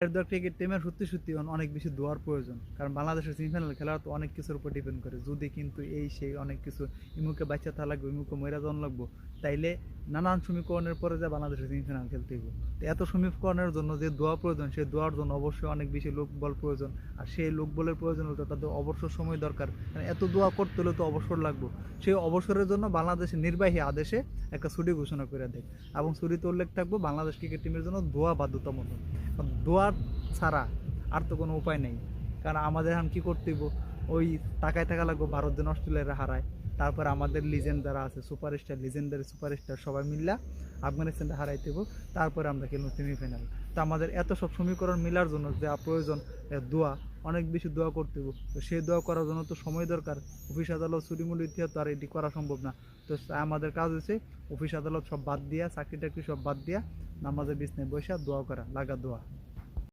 এর ক্রিকেট টিমের সত্যি সত্যি অনেক বেশি দোয়ার প্রয়োজন, কারণ বাংলাদেশের সেমিফাইনাল খেলা তো অনেক কিছুর উপর ডিপেন্ড করে। যদি কিন্তু এই সেই অনেক কিছু ইমুকে বাচ্চা থাকা লাগবে, ইমুকে ময়রা জন লাগবো, তাইলে নানান সমীকরণের পরে যা বাংলাদেশের সেমিফাইনাল খেলতে হইব। তো এত সমীকরণের জন্য যে দোয়া প্রয়োজন, সেই দোয়ার জন্য অবশ্যই অনেক বেশি লোক বল প্রয়োজন। আর সেই লোক বলের প্রয়োজন হলে তাদের অবসর সময় দরকার, মানে এত দোয়া করতে হলে তো অবসর লাগবে। সেই অবসরের জন্য বাংলাদেশের নির্বাহী আদেশে একটা ছুটি ঘোষণা করে দেয়, এবং ছুটিতে উল্লেখ থাকবে বাংলাদেশ ক্রিকেট টিমের জন্য দোয়া বাধ্যতামূলক। দোয়া ছাড়া আর তো কোনো উপায় নেই। কারণ আমাদের এখন কী করতে হইব, ওই তাকায় থাকা লাগবে ভারত যেন অস্ট্রেলিয়ারা হারায়, তারপর আমাদের লিজেন্ড যারা আছে সুপারস্টার, লিজেন্ডারি সুপারস্টার সবাই মিল্লা আফগানিস্তানটা হারাইতে হইব, তারপরে আমরা খেলবো সেমিফাইনাল। তো আমাদের এত সব সমীকরণ মিলার জন্য যা প্রয়োজন দোয়া, অনেক বেশি দোয়া করতে হইব। তো সেই দোয়া করার জন্য তো সময় দরকার। অফিস আদালত ছুটিমুটি দিয়ে তো আর এটি করা সম্ভব না। তো আমাদের কাজ হচ্ছে অফিস আদালত সব বাদ দিয়া, চাকরি টাকরি সব বাদ দিয়া নামাজের বিছনায় বসে দোয়া করা, লাগা দোয়া।